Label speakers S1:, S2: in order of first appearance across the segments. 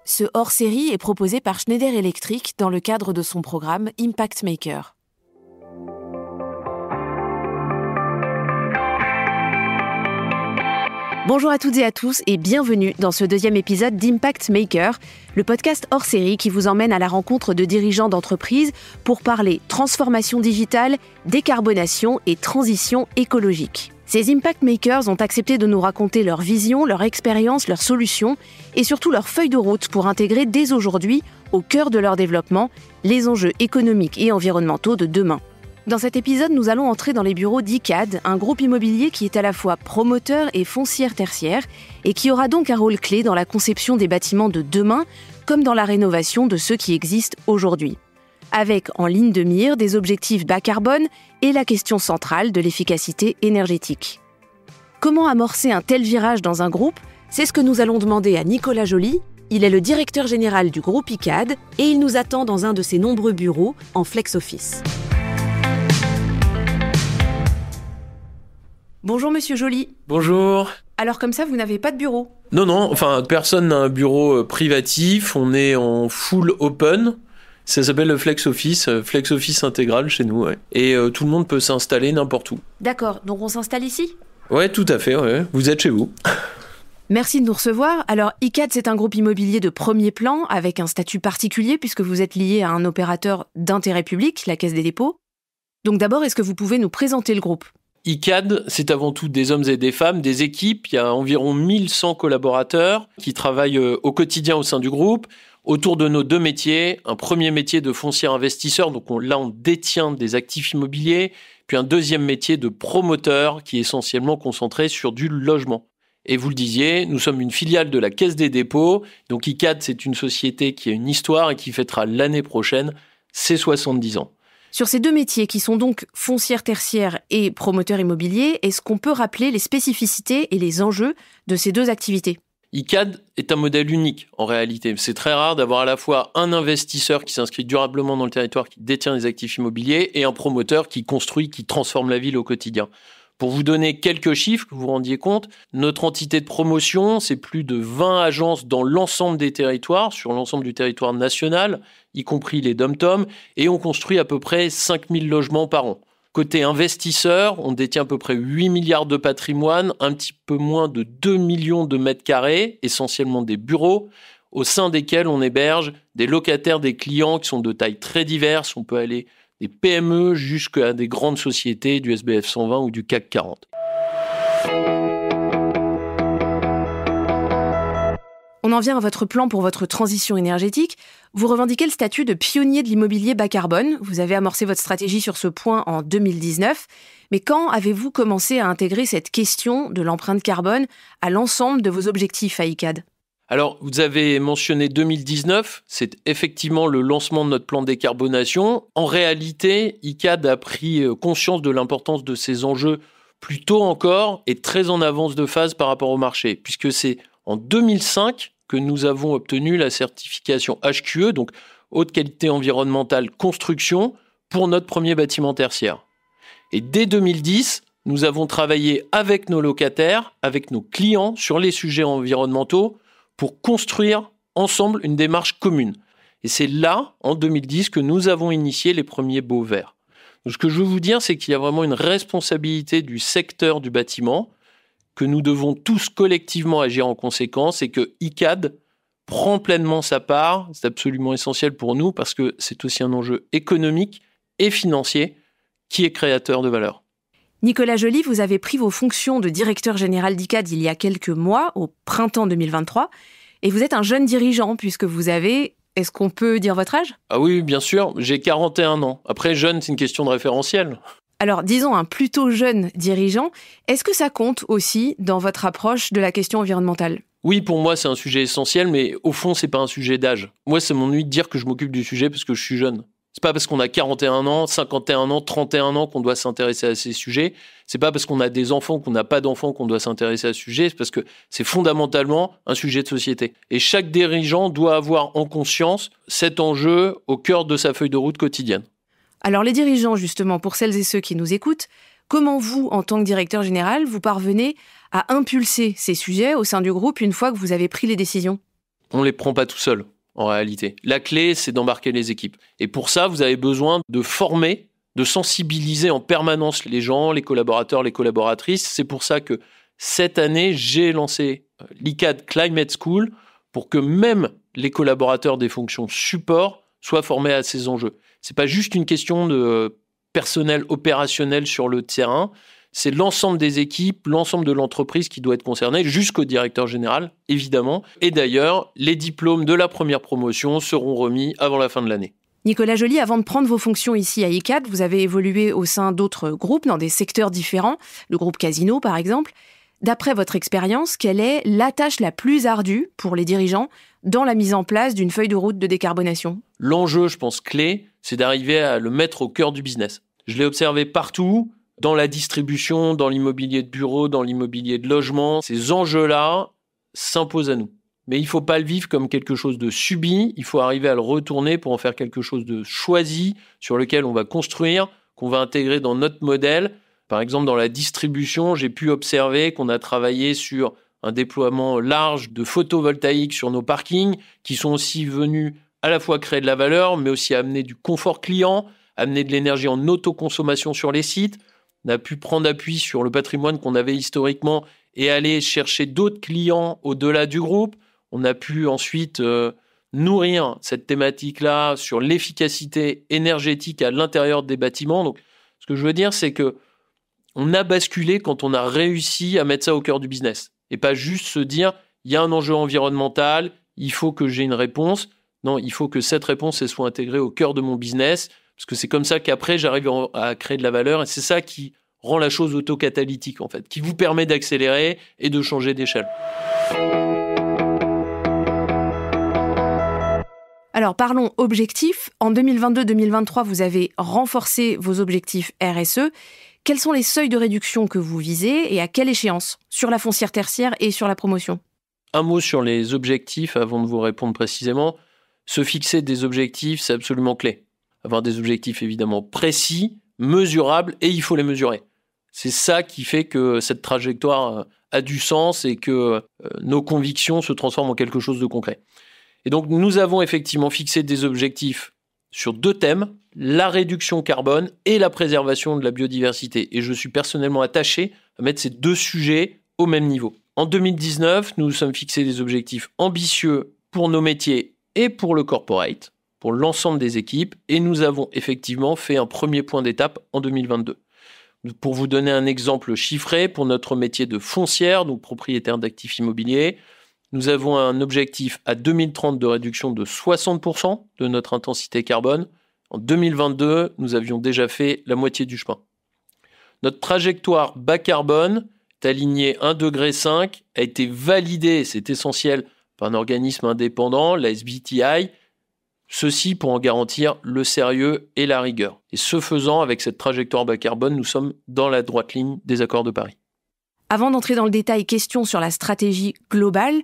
S1: Ce hors-série est proposé par Schneider Electric dans le cadre de son programme Impact Maker. Bonjour à toutes et à tous et bienvenue dans ce deuxième épisode d'Impact Maker, le podcast hors-série qui vous emmène à la rencontre de dirigeants d'entreprises pour parler transformation digitale, décarbonation et transition écologique. Ces Impact Makers ont accepté de nous raconter leur vision, leur expérience, leurs solutions et surtout leur feuille de route pour intégrer dès aujourd'hui, au cœur de leur développement, les enjeux économiques et environnementaux de demain. Dans cet épisode, nous allons entrer dans les bureaux d'Icade, un groupe immobilier qui est à la fois promoteur et foncière tertiaire et qui aura donc un rôle clé dans la conception des bâtiments de demain comme dans la rénovation de ceux qui existent aujourd'hui. Avec en ligne de mire des objectifs bas carbone et la question centrale de l'efficacité énergétique. Comment amorcer un tel virage dans un groupe ? C'est ce que nous allons demander à Nicolas Joly. Il est le directeur général du groupe Icade et il nous attend dans un de ses nombreux bureaux en flex office. Bonjour Monsieur Joly.
S2: Bonjour.
S1: Alors comme ça, vous n'avez pas de bureau ?
S2: Non, personne n'a un bureau privatif, on est en full open. Ça s'appelle le flex office intégral chez nous, ouais. Et tout le monde peut s'installer n'importe où.
S1: D'accord, donc on s'installe ici ?
S2: Ouais, tout à fait, ouais. Vous êtes chez vous.
S1: Merci de nous recevoir. Alors, Icade, c'est un groupe immobilier de premier plan avec un statut particulier puisque vous êtes lié à un opérateur d'intérêt public, la Caisse des dépôts. Donc d'abord, est-ce que vous pouvez nous présenter le groupe ?
S2: Icade, c'est avant tout des hommes et des femmes, des équipes. Il y a environ 1100 collaborateurs qui travaillent au quotidien au sein du groupe. Autour de nos deux métiers, un premier métier de foncier investisseur, donc on détient des actifs immobiliers, puis un deuxième métier de promoteur qui est essentiellement concentré sur du logement. Et vous le disiez, nous sommes une filiale de la Caisse des dépôts, donc Icade c'est une société qui a une histoire et qui fêtera l'année prochaine ses 70 ans.
S1: Sur ces deux métiers qui sont donc foncière tertiaire et promoteur immobilier, est-ce qu'on peut rappeler les spécificités et les enjeux de ces deux activités ?
S2: Icade est un modèle unique en réalité. C'est très rare d'avoir à la fois un investisseur qui s'inscrit durablement dans le territoire, qui détient des actifs immobiliers, et un promoteur qui construit, qui transforme la ville au quotidien. Pour vous donner quelques chiffres, que vous vous rendiez compte, notre entité de promotion, c'est plus de 20 agences dans l'ensemble des territoires, sur l'ensemble du territoire national, y compris les dom-toms, et on construit à peu près 5000 logements par an. Côté investisseur, on détient à peu près 8 milliards de patrimoine, un petit peu moins de 2 millions de mètres carrés, essentiellement des bureaux, au sein desquels on héberge des locataires, des clients qui sont de tailles très diverses. On peut aller des PME jusqu'à des grandes sociétés du SBF 120 ou du CAC 40.
S1: On en vient à votre plan pour votre transition énergétique. Vous revendiquez le statut de pionnier de l'immobilier bas carbone. Vous avez amorcé votre stratégie sur ce point en 2019. Mais quand avez-vous commencé à intégrer cette question de l'empreinte carbone à l'ensemble de vos objectifs à Icade ?
S2: Alors, vous avez mentionné 2019, c'est effectivement le lancement de notre plan de décarbonation. En réalité, Icade a pris conscience de l'importance de ces enjeux plus tôt encore et très en avance de phase par rapport au marché, puisque c'est en 2005 que nous avons obtenu la certification HQE, donc Haute Qualité Environnementale Construction, pour notre premier bâtiment tertiaire. Et dès 2010, nous avons travaillé avec nos locataires, avec nos clients sur les sujets environnementaux pour construire ensemble une démarche commune. Et c'est là, en 2010, que nous avons initié les premiers baux verts. Donc, ce que je veux vous dire, c'est qu'il y a vraiment une responsabilité du secteur du bâtiment, que nous devons tous collectivement agir en conséquence et que Icade prend pleinement sa part. C'est absolument essentiel pour nous parce que c'est aussi un enjeu économique et financier qui est créateur de valeur.
S1: Nicolas Joly, vous avez pris vos fonctions de directeur général d'Icade il y a quelques mois, au printemps 2023, et vous êtes un jeune dirigeant puisque vous avez... Est-ce qu'on peut dire votre âge ?
S2: Ah oui, bien sûr, j'ai 41 ans. Après, jeune, c'est une question de référentiel.
S1: Alors, disons un plutôt jeune dirigeant, est-ce que ça compte aussi dans votre approche de la question environnementale ?
S2: Oui, pour moi, c'est un sujet essentiel, mais au fond, c'est pas un sujet d'âge. Moi, ça m'ennuie de dire que je m'occupe du sujet parce que je suis jeune. C'est pas parce qu'on a 41 ans, 51 ans, 31 ans qu'on doit s'intéresser à ces sujets. C'est pas parce qu'on a des enfants qu'on n'a pas d'enfants qu'on doit s'intéresser à ce sujet. C'est parce que c'est fondamentalement un sujet de société. Et chaque dirigeant doit avoir en conscience cet enjeu au cœur de sa feuille de route quotidienne.
S1: Alors les dirigeants, justement, pour celles et ceux qui nous écoutent, comment vous, en tant que directeur général, vous parvenez à impulser ces sujets au sein du groupe une fois que vous avez pris les décisions ?
S2: On ne les prend pas tout seul, en réalité. La clé, c'est d'embarquer les équipes. Et pour ça, vous avez besoin de former, de sensibiliser en permanence les gens, les collaborateurs, les collaboratrices. C'est pour ça que cette année, j'ai lancé l'ICAD Climate School pour que même les collaborateurs des fonctions support soient formés à ces enjeux. C'est pas juste une question de personnel opérationnel sur le terrain, c'est l'ensemble des équipes, l'ensemble de l'entreprise qui doit être concerné, jusqu'au directeur général, évidemment. Et d'ailleurs, les diplômes de la première promotion seront remis avant la fin de l'année.
S1: Nicolas Joly, avant de prendre vos fonctions ici à ICAD, vous avez évolué au sein d'autres groupes dans des secteurs différents, le groupe Casino par exemple. D'après votre expérience, quelle est la tâche la plus ardue pour les dirigeants dans la mise en place d'une feuille de route de décarbonation ?
S2: L'enjeu, je pense, clé, c'est d'arriver à le mettre au cœur du business. Je l'ai observé partout, dans la distribution, dans l'immobilier de bureau, dans l'immobilier de logement. Ces enjeux-là s'imposent à nous. Mais il ne faut pas le vivre comme quelque chose de subi, il faut arriver à le retourner pour en faire quelque chose de choisi, sur lequel on va construire, qu'on va intégrer dans notre modèle. Par exemple, dans la distribution, j'ai pu observer qu'on a travaillé sur un déploiement large de photovoltaïques sur nos parkings, qui sont aussi venus à la fois créer de la valeur, mais aussi amener du confort client, amener de l'énergie en autoconsommation sur les sites. On a pu prendre appui sur le patrimoine qu'on avait historiquement et aller chercher d'autres clients au-delà du groupe. On a pu ensuite nourrir cette thématique-là sur l'efficacité énergétique à l'intérieur des bâtiments. Donc, ce que je veux dire, c'est que on a basculé quand on a réussi à mettre ça au cœur du business. Et pas juste se dire, il y a un enjeu environnemental, il faut que j'ai une réponse. Non, il faut que cette réponse elle soit intégrée au cœur de mon business, parce que c'est comme ça qu'après, j'arrive à créer de la valeur. Et c'est ça qui rend la chose autocatalytique, en fait, qui vous permet d'accélérer et de changer d'échelle.
S1: Alors parlons objectifs. En 2022-2023, vous avez renforcé vos objectifs RSE. Quels sont les seuils de réduction que vous visez et à quelle échéance sur la foncière tertiaire et sur la promotion ?
S2: Un mot sur les objectifs avant de vous répondre précisément. Se fixer des objectifs, c'est absolument clé. Avoir des objectifs évidemment précis, mesurables, et il faut les mesurer. C'est ça qui fait que cette trajectoire a du sens et que nos convictions se transforment en quelque chose de concret. Et donc nous avons effectivement fixé des objectifs sur 2 thèmes, la réduction carbone et la préservation de la biodiversité. Et je suis personnellement attaché à mettre ces 2 sujets au même niveau. En 2019, nous nous sommes fixés des objectifs ambitieux pour nos métiers et pour le corporate, pour l'ensemble des équipes, et nous avons effectivement fait un premier point d'étape en 2022. Pour vous donner un exemple chiffré, pour notre métier de foncière, donc propriétaire d'actifs immobiliers, nous avons un objectif à 2030 de réduction de 60% de notre intensité carbone. En 2022, nous avions déjà fait la moitié du chemin. Notre trajectoire bas carbone est alignée 1,5 degré, a été validée, c'est essentiel, par un organisme indépendant, la SBTi, ceci pour en garantir le sérieux et la rigueur. Et ce faisant, avec cette trajectoire bas carbone, nous sommes dans la droite ligne des accords de Paris.
S1: Avant d'entrer dans le détail, question sur la stratégie globale.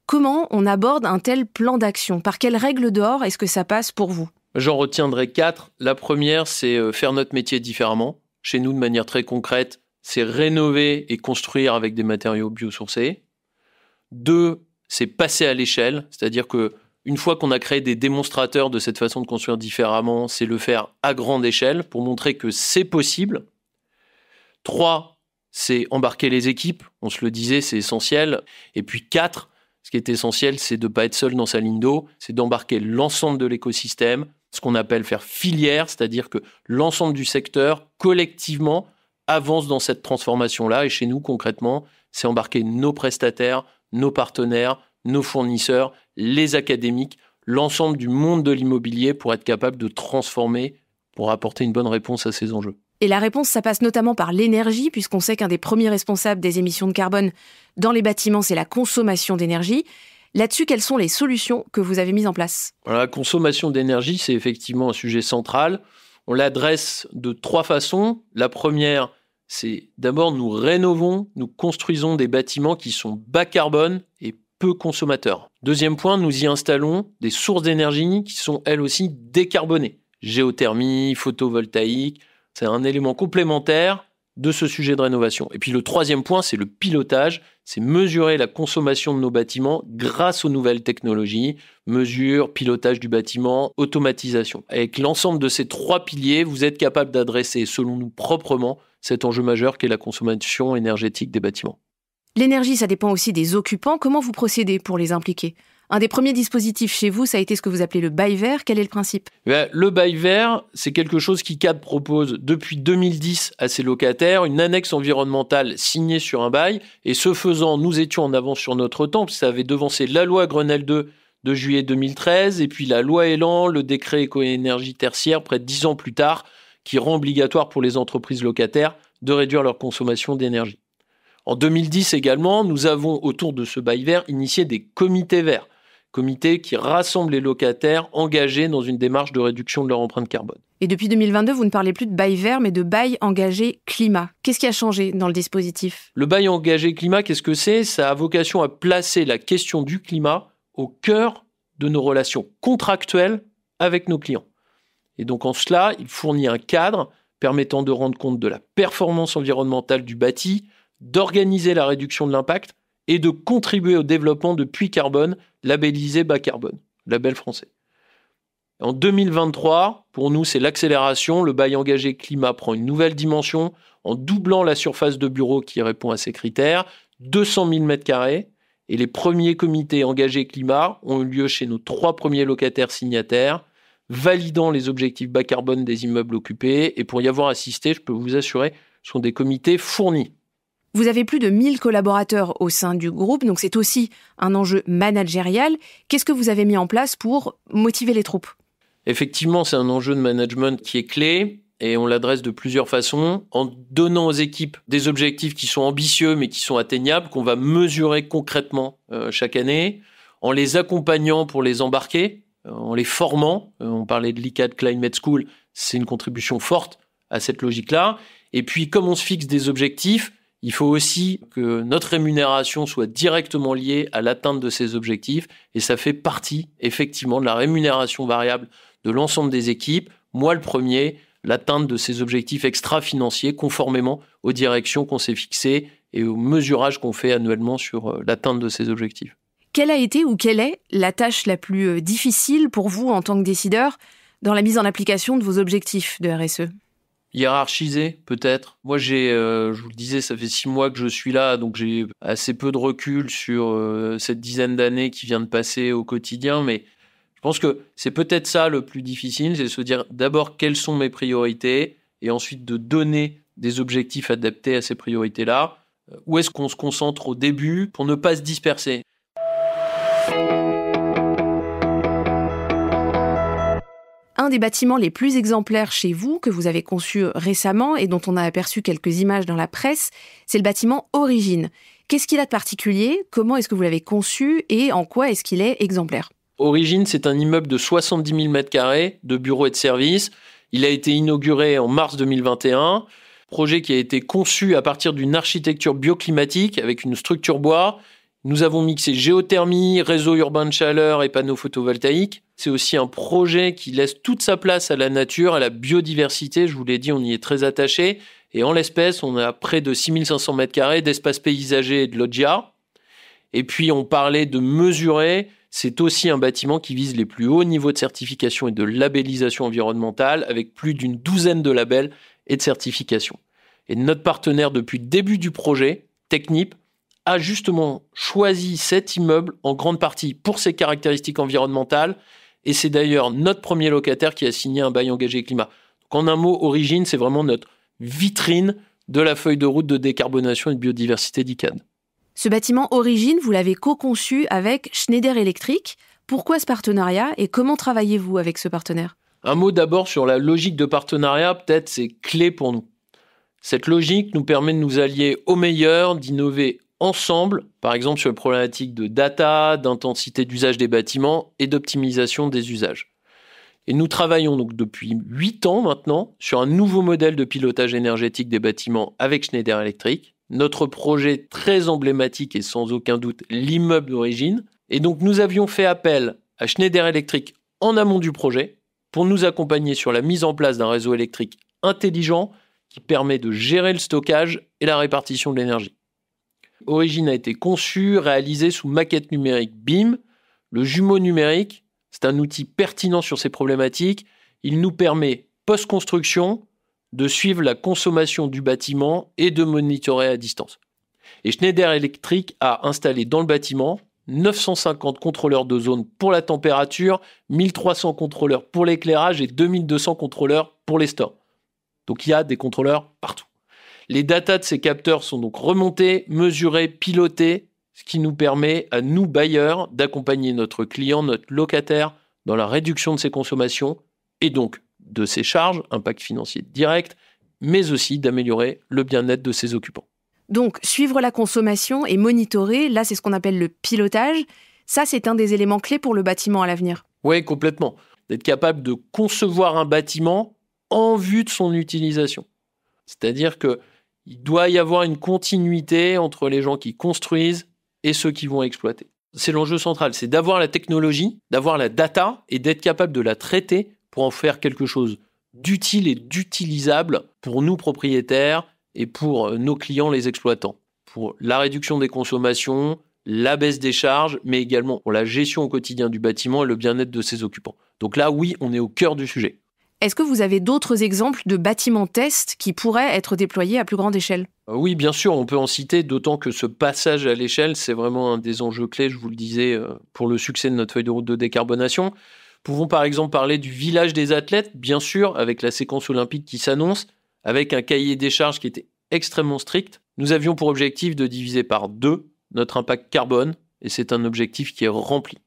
S1: Comment on aborde un tel plan d'action ? Par quelles règles d'or est-ce que ça passe pour vous ?
S2: J'en retiendrai 4. La première, c'est faire notre métier différemment. Chez nous, de manière très concrète, c'est rénover et construire avec des matériaux biosourcés. 2, c'est passer à l'échelle, c'est-à-dire que une fois qu'on a créé des démonstrateurs de cette façon de construire différemment, c'est le faire à grande échelle pour montrer que c'est possible. 3, c'est embarquer les équipes. On se le disait, c'est essentiel. Et puis 4, ce qui est essentiel, c'est de ne pas être seul dans sa ligne d'eau, c'est d'embarquer l'ensemble de l'écosystème, ce qu'on appelle faire filière, c'est-à-dire que l'ensemble du secteur, collectivement, avance dans cette transformation-là. Et chez nous, concrètement, c'est embarquer nos prestataires, nos partenaires, nos fournisseurs, les académiques, l'ensemble du monde de l'immobilier pour être capable de transformer, pour apporter une bonne réponse à ces enjeux.
S1: Et la réponse, ça passe notamment par l'énergie, puisqu'on sait qu'un des premiers responsables des émissions de carbone dans les bâtiments, c'est la consommation d'énergie. Là-dessus, quelles sont les solutions que vous avez mises en place ?
S2: Alors, la consommation d'énergie, c'est effectivement un sujet central. On l'adresse de 3 façons. La première, c'est d'abord nous rénovons, nous construisons des bâtiments qui sont bas carbone et peu consommateurs. Deuxième point, nous y installons des sources d'énergie qui sont elles aussi décarbonées. Géothermie, photovoltaïque, c'est un élément complémentaire de ce sujet de rénovation. Et puis le troisième point, c'est le pilotage, c'est mesurer la consommation de nos bâtiments grâce aux nouvelles technologies, mesure, pilotage du bâtiment, automatisation. Avec l'ensemble de ces trois piliers, vous êtes capable d'adresser, selon nous proprement, cet enjeu majeur qu'est la consommation énergétique des bâtiments.
S1: L'énergie, ça dépend aussi des occupants. Comment vous procédez pour les impliquer ? Un des premiers dispositifs chez vous, ça a été ce que vous appelez le bail vert. Quel est le principe ?
S2: Le bail vert, c'est quelque chose qu'ICAD propose depuis 2010 à ses locataires, une annexe environnementale signée sur un bail. Et ce faisant, nous étions en avance sur notre temps, parce que ça avait devancé la loi Grenelle 2 de juillet 2013, et puis la loi Elan, le décret éco-énergie tertiaire, près de 10 ans plus tard, qui rend obligatoire pour les entreprises locataires de réduire leur consommation d'énergie. En 2010 également, nous avons, autour de ce bail vert, initié des comités verts. Comités qui rassemblent les locataires engagés dans une démarche de réduction de leur empreinte carbone.
S1: Et depuis 2022, vous ne parlez plus de bail vert, mais de bail engagé climat. Qu'est-ce qui a changé dans le dispositif ?
S2: Le bail engagé climat, qu'est-ce que c'est ? Ça a vocation à placer la question du climat au cœur de nos relations contractuelles avec nos clients. Et donc en cela, il fournit un cadre permettant de rendre compte de la performance environnementale du bâti, d'organiser la réduction de l'impact et de contribuer au développement de puits carbone labellisés bas carbone, label français. En 2023, pour nous, c'est l'accélération. Le bail engagé climat prend une nouvelle dimension en doublant la surface de bureau qui répond à ces critères, 200 000 m². Et les premiers comités engagés climat ont eu lieu chez nos 3 premiers locataires signataires, validant les objectifs bas carbone des immeubles occupés. Et pour y avoir assisté, je peux vous assurer, ce sont des comités fournis.
S1: Vous avez plus de 1000 collaborateurs au sein du groupe, donc c'est aussi un enjeu managérial. Qu'est-ce que vous avez mis en place pour motiver les troupes ?
S2: Effectivement, c'est un enjeu de management qui est clé et on l'adresse de plusieurs façons, en donnant aux équipes des objectifs qui sont ambitieux mais qui sont atteignables, qu'on va mesurer concrètement chaque année, en les accompagnant pour les embarquer, en les formant. On parlait de l'ICAD Climate School, c'est une contribution forte à cette logique-là. Et puis, comme on se fixe des objectifs, il faut aussi que notre rémunération soit directement liée à l'atteinte de ces objectifs et ça fait partie effectivement de la rémunération variable de l'ensemble des équipes. Moi, le premier, l'atteinte de ces objectifs extra-financiers conformément aux directions qu'on s'est fixées et au mesurage qu'on fait annuellement sur l'atteinte de ces objectifs.
S1: Quelle a été ou quelle est la tâche la plus difficile pour vous en tant que décideur dans la mise en application de vos objectifs de RSE ?
S2: Hiérarchiser, peut-être. Moi, je vous le disais, ça fait 6 mois que je suis là, donc j'ai assez peu de recul sur cette dizaine d'années qui vient de passer au quotidien, mais je pense que c'est peut-être ça le plus difficile, c'est de se dire d'abord quelles sont mes priorités, et ensuite de donner des objectifs adaptés à ces priorités-là. Où est-ce qu'on se concentre au début pour ne pas se disperser ?
S1: Un des bâtiments les plus exemplaires chez vous, que vous avez conçu récemment et dont on a aperçu quelques images dans la presse, c'est le bâtiment Origine. Qu'est-ce qu'il a de particulier ? Comment est-ce que vous l'avez conçu et en quoi est-ce qu'il est exemplaire ?
S2: Origine, c'est un immeuble de 70 000 m² de bureaux et de services. Il a été inauguré en mars 2021. Projet qui a été conçu à partir d'une architecture bioclimatique avec une structure bois. Nous avons mixé géothermie, réseau urbain de chaleur et panneaux photovoltaïques. C'est aussi un projet qui laisse toute sa place à la nature, à la biodiversité. Je vous l'ai dit, on y est très attaché. Et en l'espèce, on a près de 6500 m² d'espace paysager et de loggia. Et puis, on parlait de mesurer. C'est aussi un bâtiment qui vise les plus hauts niveaux de certification et de labellisation environnementale, avec plus d'une douzaine de labels et de certifications. Et notre partenaire depuis le début du projet, Technip, a justement choisi cet immeuble en grande partie pour ses caractéristiques environnementales. Et c'est d'ailleurs notre premier locataire qui a signé un bail engagé climat. Donc en un mot, Origine, c'est vraiment notre vitrine de la feuille de route de décarbonation et de biodiversité d'ICAD.
S1: Ce bâtiment Origine, vous l'avez co-conçu avec Schneider Electric. Pourquoi ce partenariat et comment travaillez-vous avec ce partenaire ?
S2: Un mot d'abord sur la logique de partenariat, peut-être c'est clé pour nous. Cette logique nous permet de nous allier au meilleur, d'innover ensemble, par exemple sur les problématiques de data, d'intensité d'usage des bâtiments et d'optimisation des usages. Et nous travaillons donc depuis 8 ans maintenant sur un nouveau modèle de pilotage énergétique des bâtiments avec Schneider Electric. Notre projet très emblématique est sans aucun doute l'immeuble d'Origine. Et donc nous avions fait appel à Schneider Electric en amont du projet pour nous accompagner sur la mise en place d'un réseau électrique intelligent qui permet de gérer le stockage et la répartition de l'énergie. Origine a été conçu, réalisé sous maquette numérique BIM. Le jumeau numérique, c'est un outil pertinent sur ces problématiques. Il nous permet, post-construction, de suivre la consommation du bâtiment et de monitorer à distance. Et Schneider Electric a installé dans le bâtiment 950 contrôleurs de zone pour la température, 1300 contrôleurs pour l'éclairage et 2200 contrôleurs pour les stores. Donc il y a des contrôleurs partout. Les datas de ces capteurs sont donc remontées, mesurées, pilotées, ce qui nous permet à nous, bailleurs, d'accompagner notre client, notre locataire, dans la réduction de ses consommations et donc de ses charges, impact financier direct, mais aussi d'améliorer le bien-être de ses occupants.
S1: Donc, suivre la consommation et monitorer, là, c'est ce qu'on appelle le pilotage. Ça, c'est un des éléments clés pour le bâtiment à l'avenir.
S2: Oui, complètement. D'être capable de concevoir un bâtiment en vue de son utilisation. C'est-à-dire qu'il doit y avoir une continuité entre les gens qui construisent et ceux qui vont exploiter. C'est l'enjeu central, c'est d'avoir la technologie, d'avoir la data et d'être capable de la traiter pour en faire quelque chose d'utile et d'utilisable pour nous propriétaires et pour nos clients, les exploitants. Pour la réduction des consommations, la baisse des charges, mais également pour la gestion au quotidien du bâtiment et le bien-être de ses occupants. Donc là, oui, on est au cœur du sujet.
S1: Est-ce que vous avez d'autres exemples de bâtiments tests qui pourraient être déployés à plus grande échelle ?
S2: Oui, bien sûr, on peut en citer, d'autant que ce passage à l'échelle, c'est vraiment un des enjeux clés, je vous le disais, pour le succès de notre feuille de route de décarbonation. Pouvons par exemple parler du village des athlètes, bien sûr, avec la séquence olympique qui s'annonce, avec un cahier des charges qui était extrêmement strict. Nous avions pour objectif de diviser par 2 notre impact carbone, et c'est un objectif qui est rempli.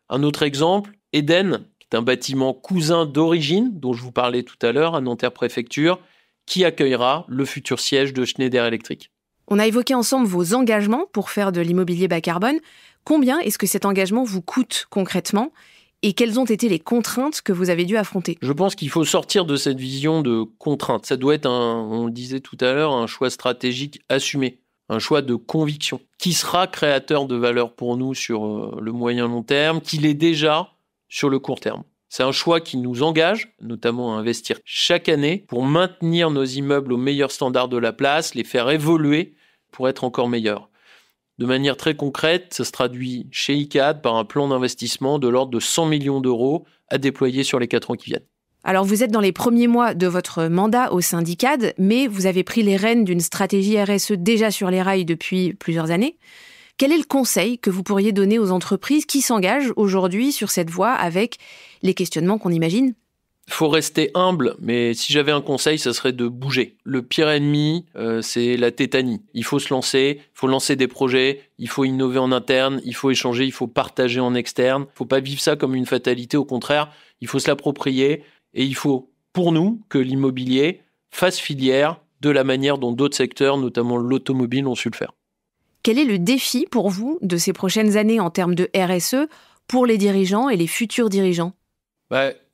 S2: Un autre exemple, Eden, qui est un bâtiment cousin d'origine, dont je vous parlais tout à l'heure, à Nanterre Préfecture, qui accueillera le futur siège de Schneider Electric.
S1: On a évoqué ensemble vos engagements pour faire de l'immobilier bas carbone. Combien est-ce que cet engagement vous coûte concrètement ? Et quelles ont été les contraintes que vous avez dû affronter ?
S2: Je pense qu'il faut sortir de cette vision de contrainte. Ça doit être, on le disait tout à l'heure, un choix stratégique assumé, un choix de conviction, qui sera créateur de valeur pour nous sur le moyen long terme, qui l'est déjà sur le court terme. C'est un choix qui nous engage, notamment à investir chaque année pour maintenir nos immeubles aux meilleurs standards de la place, les faire évoluer pour être encore meilleurs. De manière très concrète, ça se traduit chez Icade par un plan d'investissement de l'ordre de 100 millions d'euros à déployer sur les 4 ans qui viennent.
S1: Alors vous êtes dans les premiers mois de votre mandat au sein d'Icade, mais vous avez pris les rênes d'une stratégie RSE déjà sur les rails depuis plusieurs années. Quel est le conseil que vous pourriez donner aux entreprises qui s'engagent aujourd'hui sur cette voie avec les questionnements qu'on imagine ?
S2: Il faut rester humble, mais si j'avais un conseil, ça serait de bouger. Le pire ennemi, c'est la tétanie. Il faut se lancer, il faut lancer des projets, il faut innover en interne, il faut échanger, il faut partager en externe. Il ne faut pas vivre ça comme une fatalité, au contraire, il faut se l'approprier et il faut, pour nous, que l'immobilier fasse filière de la manière dont d'autres secteurs, notamment l'automobile, ont su le faire.
S1: Quel est le défi pour vous de ces prochaines années en termes de RSE pour les dirigeants et les futurs dirigeants ?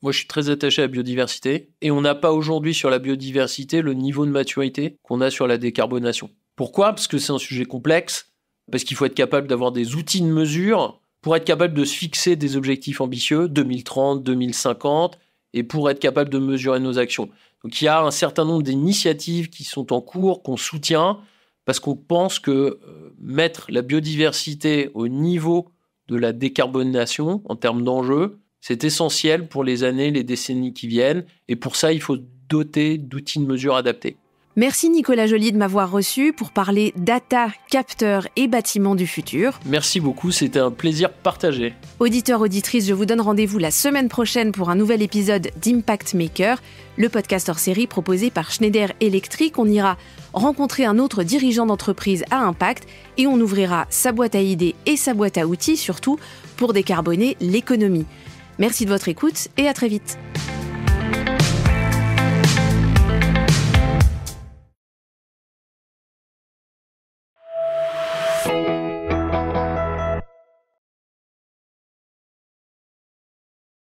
S2: Moi, je suis très attaché à la biodiversité et on n'a pas aujourd'hui sur la biodiversité le niveau de maturité qu'on a sur la décarbonation. Pourquoi ? Parce que c'est un sujet complexe, parce qu'il faut être capable d'avoir des outils de mesure pour être capable de se fixer des objectifs ambitieux, 2030, 2050, et pour être capable de mesurer nos actions. Donc il y a un certain nombre d'initiatives qui sont en cours, qu'on soutient, parce qu'on pense que mettre la biodiversité au niveau de la décarbonation en termes d'enjeux, c'est essentiel pour les années, les décennies qui viennent. Et pour ça, il faut doter d'outils de mesure adaptés.
S1: Merci Nicolas Joly de m'avoir reçu pour parler data, capteurs et bâtiments du futur.
S2: Merci beaucoup, c'était un plaisir partagé.
S1: Auditeurs, auditrices, je vous donne rendez-vous la semaine prochaine pour un nouvel épisode d'Impact Maker, le podcast hors série proposé par Schneider Electric. On ira rencontrer un autre dirigeant d'entreprise à impact et on ouvrira sa boîte à idées et sa boîte à outils, surtout pour décarboner l'économie. Merci de votre écoute et à très vite.